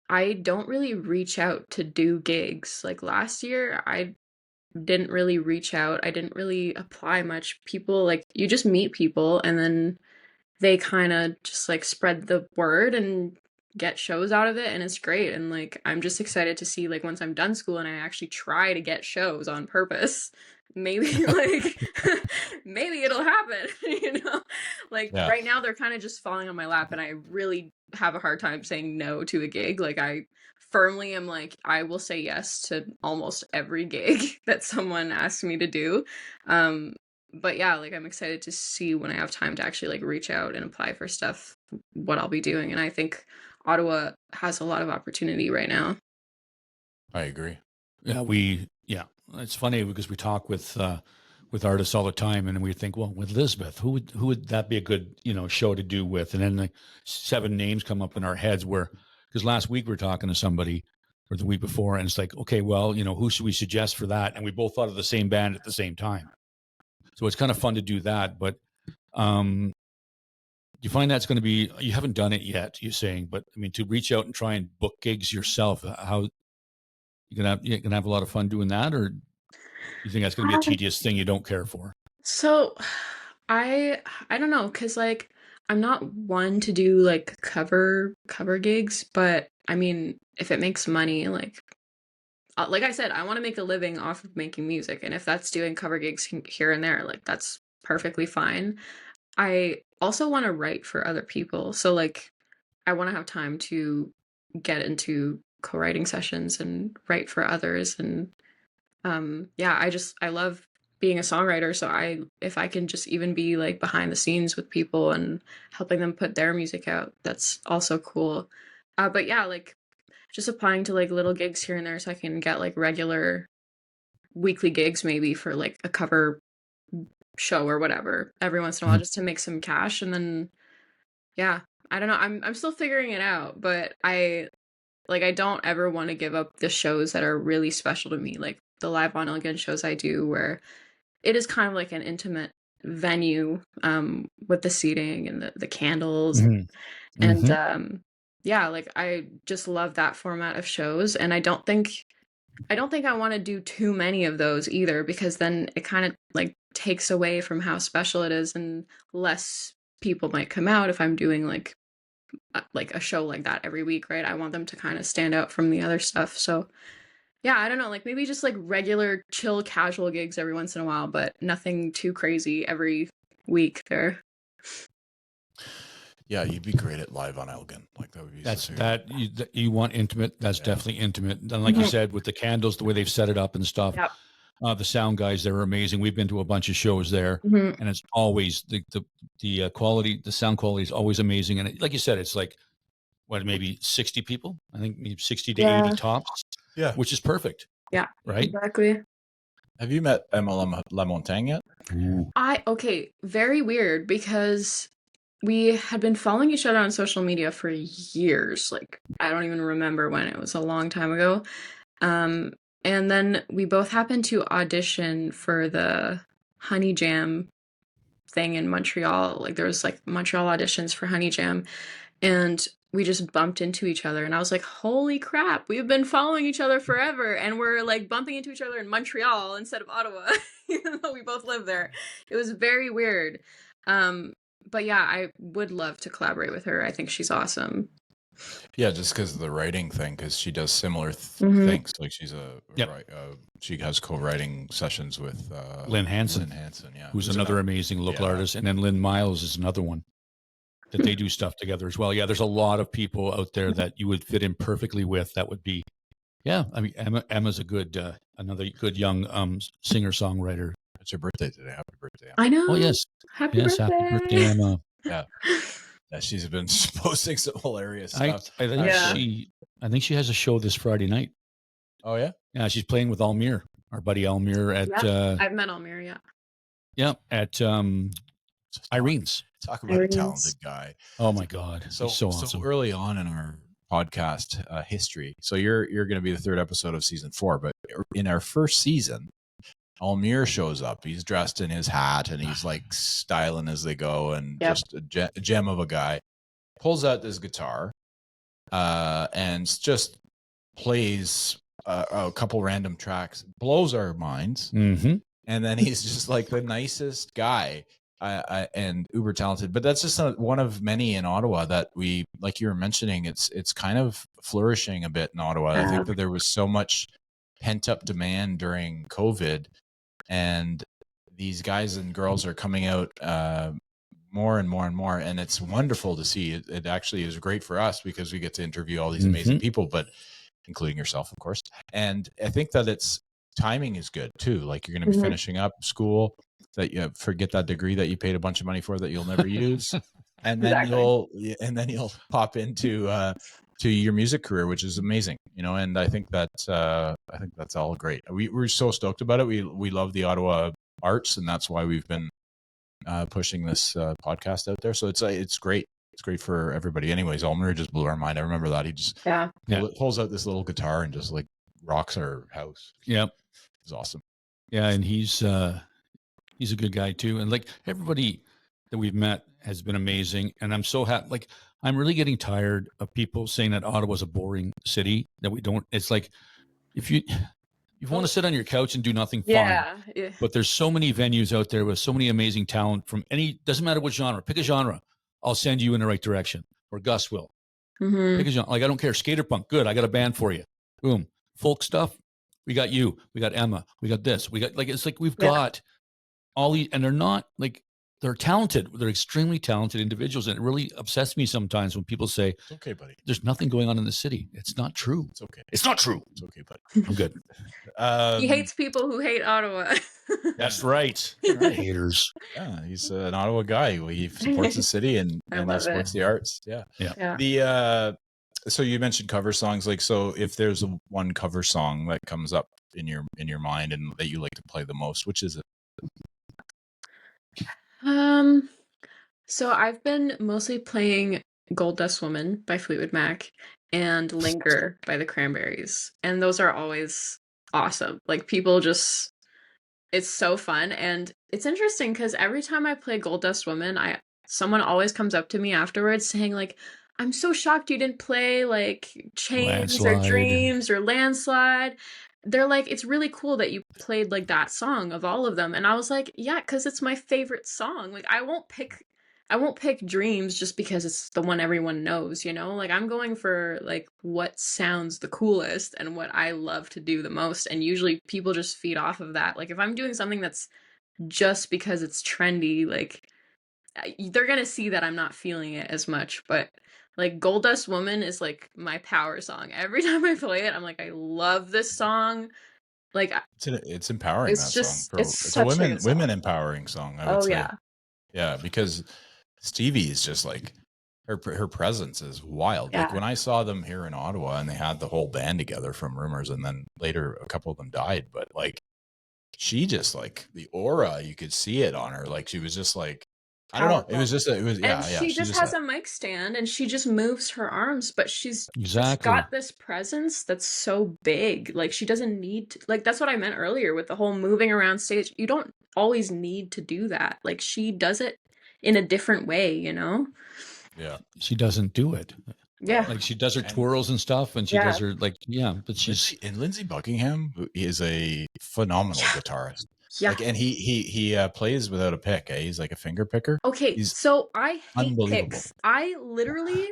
I don't really reach out to do gigs. Like last year I didn't really reach out. I didn't really apply much. People like you just meet people and then they kind of just like spread the word and get shows out of it, and it's great. And like I'm just excited to see like once I'm done school and I actually try to get shows on purpose, maybe like maybe it'll happen. Like Yeah. right now they're kind of just falling on my lap and I really have a hard time saying no to a gig. Like I firmly am like I will say yes to almost every gig that someone asks me to do. But yeah, like I'm excited to see when I have time to actually like reach out and apply for stuff what I'll be doing. And I think Ottawa has a lot of opportunity right now. I agree. Yeah, it's funny because we talk with artists all the time, and we think, well, with Elizabeth, who would that be a good show to do with? And then like 7 names come up in our heads. Where because last week we were talking to somebody, or the week before, and it's like, okay, well, who should we suggest for that? And we both thought of the same band at the same time. So it's kind of fun to do that. But do you find that's going to be? You haven't done it yet, you're saying, but I mean, to reach out and try and book gigs yourself, how you're gonna have a lot of fun doing that, or you think that's going to be a tedious thing you don't care for? So I don't know, cause like I'm not one to do like cover gigs, but I mean if it makes money, like I said, I want to make a living off of making music, and if that's doing cover gigs here and there, like that's perfectly fine. I also want to write for other people, so like I want to have time to get into co-writing sessions and write for others. And yeah, I love being a songwriter, so I if I can just even be like behind the scenes with people and helping them put their music out, that's also cool. But yeah, like just applying to like little gigs here and there so I can get like regular weekly gigs maybe for like a cover show or whatever every once in a while just to make some cash. And then yeah, I don't know, I'm still figuring it out, but I don't ever want to give up the shows that are really special to me, like the live on Elegant shows I do, where it is kind of like an intimate venue with the seating and the candles. Mm-hmm. And Mm-hmm. yeah, like I just love that format of shows, and I don't think I want to do too many of those either, because then it kind of like takes away from how special it is, and less people might come out if I'm doing like a show like that every week, right? I want them to kind of stand out from the other stuff. So yeah, I don't know, like maybe just like regular chill casual gigs every once in a while, but nothing too crazy every week there. Yeah, you'd be great at live on Elgin. Like that would be That's such a- that you want intimate. That's definitely intimate. And like you said, with the candles, the way they've set it up and stuff. Yep. The sound guys, they're amazing. We've been to a bunch of shows there, Mhm. and it's always the quality. The sound quality is always amazing. And like you said, it's like what, maybe 60 people. I think maybe 60 to 80 tops. Yeah. Which is perfect. Yeah, right. exactly. Have you met Emma Lamontagne yet? Okay, very weird, because we had been following each other on social media for years. Like, I don't even remember when, it was a long time ago. And then we both happened to audition for the Honey Jam thing in Montreal. Like, there was like Montreal auditions for Honey Jam, and we just bumped into each other, and I was like, holy crap, we've been following each other forever, and we're like bumping into each other in Montreal instead of Ottawa, even though we both live there. It was very weird. But yeah, I would love to collaborate with her. I think she's awesome. Yeah, just because of the writing thing, because she does similar Mhm. things. Like she's Yep. she has co-writing sessions with Lynn Hansen. Lynn Hansen, yeah, Who's another amazing local artist. And then Lynn Miles is another one that they do stuff together as well. Yeah, there's a lot of people out there that you would fit in perfectly with. That would be Yeah, I mean Emma's a good another good young singer-songwriter. It's her birthday today. Happy birthday. I know. Oh yes. Happy Yes, birthday. happy birthday, Emma. Yeah. Yeah, she's been posting some hilarious I stuff. I think Yeah. I think she has a show this Friday night. Oh yeah? Yeah, she's playing with Almir, our buddy Almir at I've met Almir, at Irene's. Talk about a Irene's. talented guy. Oh my God, So he's so awesome. early on in our podcast history. So you're going to be the third episode of season 4, but in our first season, Almir shows up. He's dressed in his hat and he's like styling as they go, and Yep. just a gem of a guy. Pulls out this guitar and just plays a couple random tracks, blows our minds, Mm-hmm. and then he's just like the nicest guy. And uber talented, but that's just one of many in Ottawa that we, like you were mentioning, it's kind of flourishing a bit in Ottawa. I think that there was so much pent up demand during COVID, and these guys and girls are coming out more and more and more, and it's wonderful to see. It actually is great for us because we get to interview all these amazing people, but including yourself, of course. And I think that its timing is good too. Like you're going to be finishing up school, that you forget that degree that you paid a bunch of money for that you'll never use, and then you'll pop into to your music career, which is amazing, you know. And I think that's all great. We're so stoked about it. We love the Ottawa arts, and that's why we've been pushing this podcast out there. So it's great. It's great for everybody. Anyways, Almir just blew our mind. I remember that he just pulls out this little guitar and just like rocks our house. Yep, it's awesome. Yeah, and he's a good guy too. And like everybody that we've met has been amazing. And I'm so happy. Like I'm really getting tired of people saying that Ottawa's a boring city, that we don't. It's like if you want to sit on your couch and do nothing, fine. Yeah. But there's so many venues out there with so many amazing talent from doesn't matter what genre. Pick a genre. I'll send you in the right direction. Or Gus will. Pick a genre. Like I don't care. Skater punk, good. I got a band for you. Boom. Folk stuff. We got you. We got Emma. We got this. We got it's like we've got all these, and they're not like they're talented. They're extremely talented individuals, and it really upsets me sometimes when people say, "It's okay, buddy. There's nothing going on in the city." It's not true. It's okay. It's not true. It's okay, buddy. I'm good. He hates people who hate Ottawa. That's right. Haters. Yeah, he's an Ottawa guy. He supports the city and supports the arts. Yeah. The so you mentioned cover songs. Like, so if there's one cover song that comes up in your mind and that you like to play the most, which is it? So I've been mostly playing Gold Dust Woman by Fleetwood Mac and Linger by the Cranberries. And those are always awesome. Like people just, it's so fun. And it's interesting because every time I play Gold Dust Woman, someone always comes up to me afterwards saying like, I'm so shocked you didn't play like Chains or Dreams or Landslide. They're like, it's really cool that you played like that song of all of them. And I was like, yeah, because it's my favorite song. Like I won't pick Dreams just because it's the one everyone knows, you know? Like I'm going for like what sounds the coolest and what I love to do the most. And usually people just feed off of that. Like if I'm doing something that's just because it's trendy, like they're gonna see that I'm not feeling it as much. But like Gold Dust Woman is like my power song. Every time I play it, I'm like, I love this song. Like it's empowering. It's that just song. it's a women empowering song. I would say. Yeah, because Stevie is just like her presence is wild. Like when I saw them here in Ottawa and they had the whole band together from Rumors, and then later a couple of them died, but like she just like the aura, you could see it on her. Like she was just like, I don't know. It was and she just has a mic stand and she just moves her arms, but she's got this presence that's so big. Like she doesn't need to, like, that's what I meant earlier with the whole moving around stage. You don't always need to do that. Like she does it in a different way, you know? Yeah. She doesn't do it. Yeah. Like she does her twirls and stuff and she does her like, but she's. And Lindsey Buckingham is a phenomenal guitarist. Yeah. Like, and he plays without a pick. He's like a finger picker. Okay, so I hate picks. I literally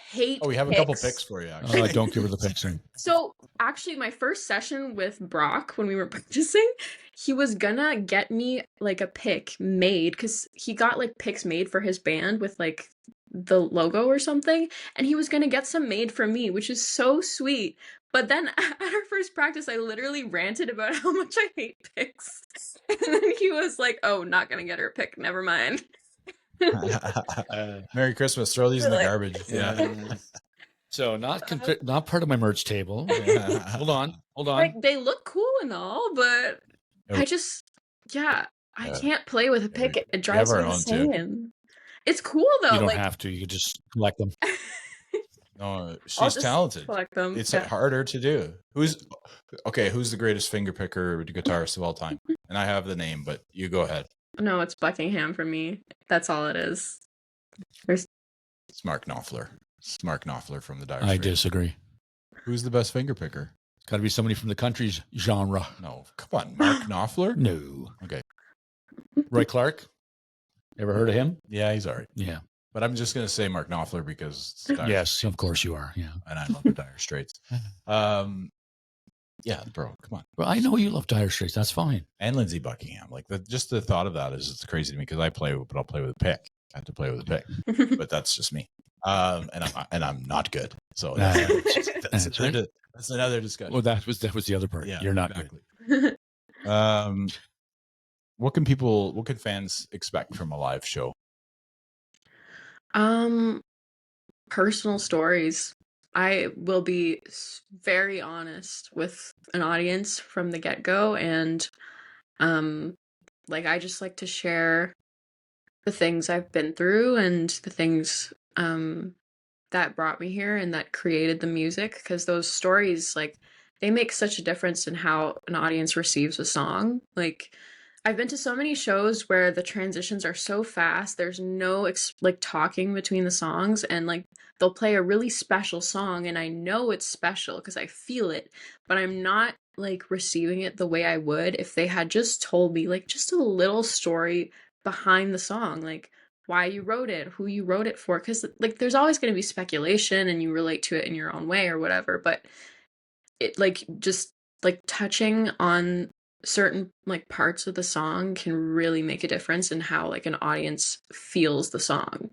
hate we have picks. A couple picks for you, actually. Oh, don't give her the picks. So actually my first session with Brock when we were practicing, he was gonna get me like a pick made because he got like picks made for his band with like the logo or something, and he was gonna get some made for me, which is so sweet. But then at our first practice, I literally ranted about how much I hate picks. And then he was like, oh, not going to get her a pick. Never mind. Merry Christmas. Throw these in the Like- garbage. Yeah. So not part of my merch table. Hold on. Like, they look cool and all, but I just, I Yeah. can't play with a pick. It We drives have me our own, too. insane. It's cool, though. You don't like, have to. You could just collect them. No, I'll she's just talented. collect them. It's Yeah. harder to do. Who's the greatest finger picker guitarist of all time? And I have the name, but you go ahead. No, it's Buckingham for me. That's all it is. It's Mark Knopfler. It's Mark Knopfler from the Dire I Straits. disagree. Who's the best finger picker? It's got to be somebody from the country's genre. No, come on, Mark Knopfler. No. Okay. Roy Clark. Ever heard of him? Yeah, he's all right. Yeah. But I'm just gonna say Mark Knopfler because it's the Dire Yes, of course you are. Yeah. and I love the Dire Straits. Yeah, bro, come on. Well, I know you love Dire Straits. That's fine. And Lindsey Buckingham. Like just the thought of that is it's crazy to me because I'll play with a pick. I have to play with a pick, but that's just me. And I'm not good. So that's another discussion. Well, that was the other part. Yeah, You're not exactly. good. What can fans expect from a live show? Personal stories. I will be very honest with an audience from the get-go, and like I just like to share the things I've been through and the things that brought me here and that created the music, because those stories, like, they make such a difference in how an audience receives a song. Like, I've been to so many shows where the transitions are so fast, there's no like talking between the songs, and like they'll play a really special song and I know it's special because I feel it, but I'm not like receiving it the way I would if they had just told me like just a little story behind the song, like why you wrote it, who you wrote it for, because like there's always going to be speculation and you relate to it in your own way or whatever, but it like just like touching on certain like parts of the song can really make a difference in how like an audience feels the song.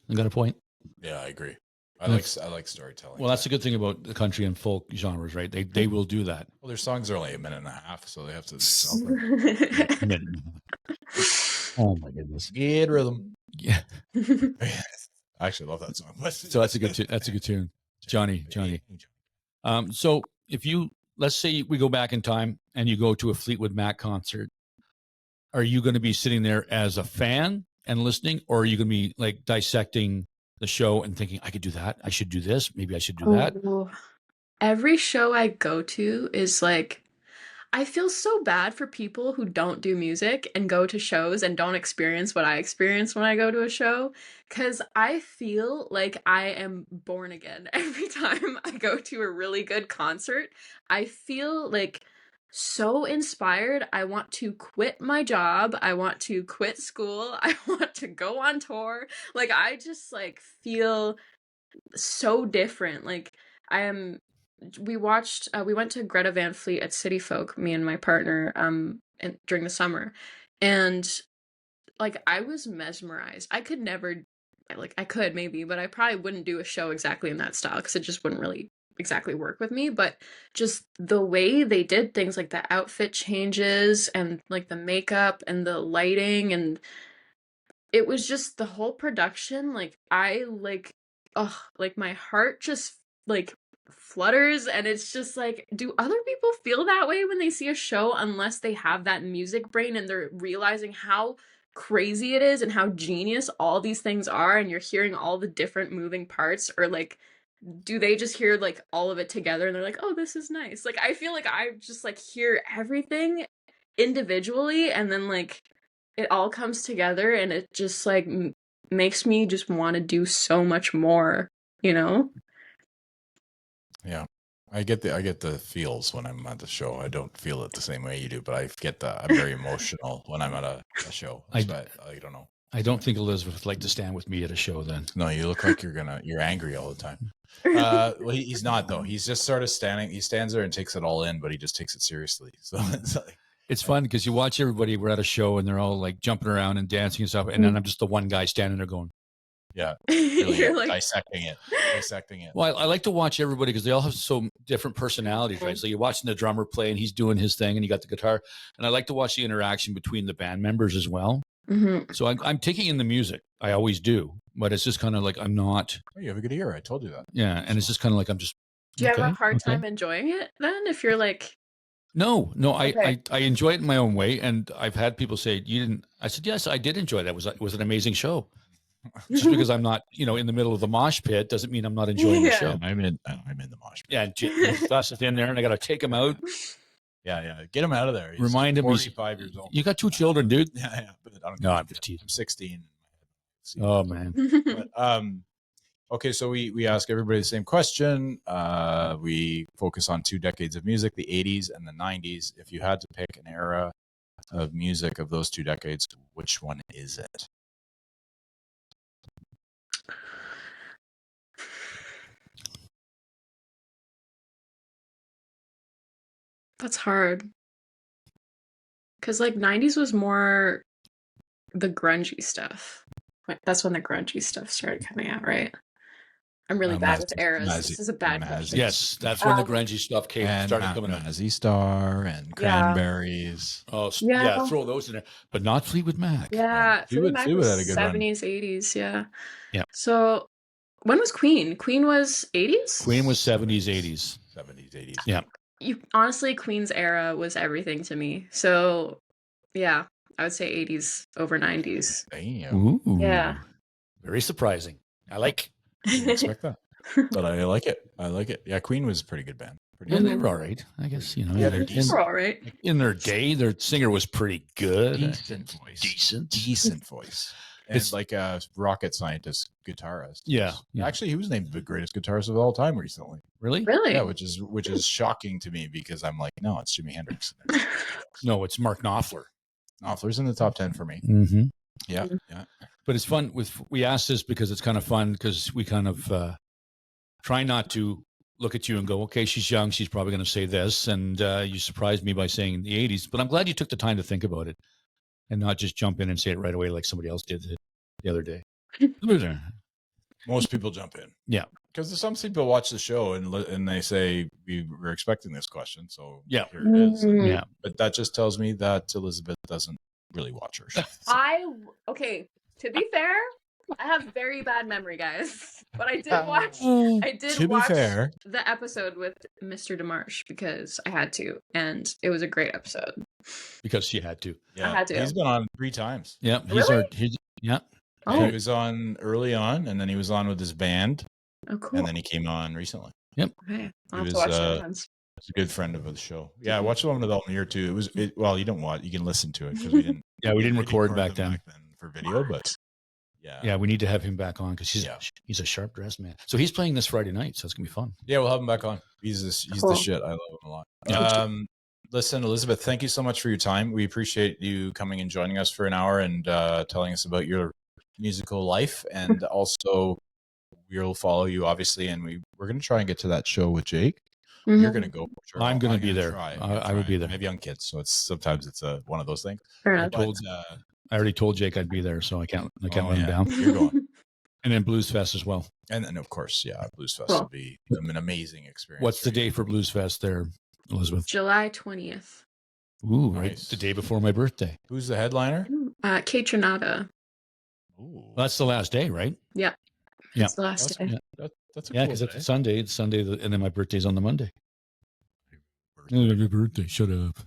You got a point? Yeah, I agree. I like storytelling. Well, that's the good thing about the country and folk genres, right? They will do that. Well, their songs are only a minute and a half, so they have to Oh my goodness. get rhythm. Yeah. I actually love that song. So that's a good tune. Johnny. So if let's say we go back in time and you go to a Fleetwood Mac concert, are you going to be sitting there as a fan and listening, or are you going to be like dissecting the show and thinking, I could do that, I should do this, maybe I should do that? Oh, every show I go to is like, I feel so bad for people who don't do music and go to shows and don't experience what I experience when I go to a show, because I feel like I am born again every time I go to a really good concert. I feel like so inspired. I want to quit my job. I want to quit school. I want to go on tour. Like, I just like feel so different. Like, we went to Greta Van Fleet at City Folk, me and my partner, during the summer, and like I was mesmerized. I could never, like I could maybe, but I probably wouldn't do a show exactly in that style because it just wouldn't really exactly work with me. But just the way they did things, like the outfit changes and like the makeup and the lighting, and it was just the whole production. Like I like, oh, like my heart just like flutters, and it's just like, do other people feel that way when they see a show unless they have that music brain and they're realizing how crazy it is and how genius all these things are, and you're hearing all the different moving parts, or like do they just hear like all of it together and they're like, oh, this is nice? Like I feel like I just like hear everything individually, and then like it all comes together, and it just like makes me just want to do so much more, you know? Yeah, I get the feels when I'm at the show. I don't feel it the same way you do, but I get that. I'm very emotional when I'm at a show. I don't know. I don't think Elizabeth would like to stand with me at a show then. No, you look like you're angry all the time. Well, he's not though. He's just sort of standing. He stands there and takes it all in, but he just takes it seriously. So it's like, it's fun because you watch everybody. We're at a show and they're all like jumping around and dancing and stuff, and then I'm just the one guy standing there going, Yeah. Really You're like, dissecting it. Well, I like to watch everybody because they all have so different personalities, right? So you're watching the drummer play and he's doing his thing and you got the guitar. And I like to watch the interaction between the band members as well. Mhm. So I'm taking in the music. I always do. But it's just kind of like I'm not. Oh, you have a good ear. I told you that. Yeah. And it's just kind of like I'm just. Do you have okay, a hard okay. time enjoying it then? If you're like, No, Okay. I enjoy it in my own way. And I've had people say, you didn't. I said, yes, I did enjoy that. It was an amazing show. Just because I'm not, in the middle of the mosh pit doesn't mean I'm not enjoying the Yeah. show. I'm in the mosh pit. Yeah, Gus is in there and I got to take him out. Yeah. Get him out of there. He's Remind him he's 45 years old. You got 2 children, dude. Yeah. But I don't No, know. I'm just teasing. I'm 16. Oh, man. But, okay, so we ask everybody the same question. We focus on 2 decades of music, the 80s and the 90s. If you had to pick an era of music of those 2 decades, which one is it? That's hard. Because like 90s was more the grungy stuff. That's when the grungy stuff started coming out, right? I'm really bad with eras. This is a bad question. Yes, that's when the grungy stuff started coming out. Mazzy Star and Cranberries. Oh, Yeah. throw those in there. But not Fleetwood Mac. Yeah, Fleetwood Mac had was a good run. 70s, 80s, yeah. Yeah. So when was Queen? Queen was 80s? Queen was 70s, 80s. 70s, 80s. Yeah. Honestly, Queen's era was everything to me. So yeah, I would say 80s over 90s. Damn. Ooh. Yeah. Very surprising. I like. Didn't expect that. But I like it. Yeah, Queen was a pretty good band. And they were all right, I guess. Yeah, they're We're decent. all right. in their day, their singer was pretty good. Decent voice. And It's like a rocket scientist guitarist. Yeah. Actually, he was named the greatest guitarist of all time recently. Really? Really? Yeah, which is shocking to me because I'm like, no, it's Jimi Hendrix. No, it's Mark Knopfler. Knopfler's in the top 10 for me. Mm-hmm. Yeah. But it's fun. We asked this because it's kind of fun because we kind of try not to look at you and go, okay, she's young. She's probably going to say this. And you surprised me by saying the 80s. But I'm glad you took the time to think about it and not just jump in and say it right away like somebody else did the other day. Most people jump in. Yeah. Because some people watch the show and they say, we were expecting this question. So Yeah. here it is. Yeah. But that just tells me that Elizabeth doesn't really watch her show. Okay, to be fair, I have very bad memory, guys. But I did watch To be fair, the episode with Mr. DeMarche because I had to, and it was a great episode. Because she had to. yeah, I had to. he's been on 3 times. Yeah. Really? Yeah. Oh. He was on early on, and then he was on with his band, Oh, cool. and then he came on recently. Okay, I'll have He to watch was, that one. He's a good friend of the show. Yeah, I watched the one with Elton here too. Well, you don't watch, you can listen to it because we didn't. Yeah, we didn't record them back then. for video, but yeah, Yeah, we need to have him back on because Yeah. he's a sharp dressed man. So he's playing this Friday night, so it's gonna be fun. yeah, we'll have him back on. He's Cool. the shit. I love him a lot. Yeah. Listen, Elizabeth, thank you so much for your time. We appreciate you coming and joining us for an hour and telling us about your musical life, and also we'll follow you obviously, and we're gonna try and get to that show with Jake. Mhm. You're gonna go. Sure. I'm gonna be there. Try. I will be there. I have young kids, so sometimes it's one of those things. Fair I enough. I already told Jake I'd be there, so I can't let him yeah. down. You're going. And then Blues Fest as well. And then, of course, yeah, Blues Fest Cool. will be an amazing experience. What's the day for Blues Fest there, Elizabeth? July 20th. Ooh, right, Nice. the day before my birthday. Who's the headliner? Kate Trinata. Ooh, Well, that's the last day, right? Yeah. It's the last that's, day. that's a Yeah, cool because day. it's a Sunday. It's Sunday, and then my birthday's on the Monday. Your birthday? Shut up.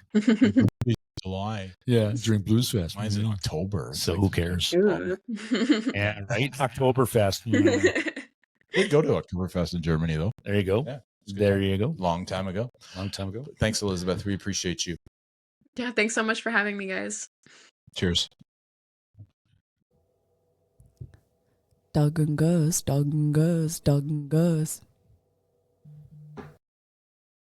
July. Yeah, during Blues Fest. Mine's in October. So who cares? Ooh. Yeah, right. Oktoberfest. Did go to Oktoberfest in Germany though. There you go. Yeah, it's good There time. you go. Long time ago. Long time ago. Thanks, Elizabeth. We appreciate you. Yeah, thanks so much for having me, guys. Cheers. Dawg and Gus, Dawg and Gus, Dawg and Gus.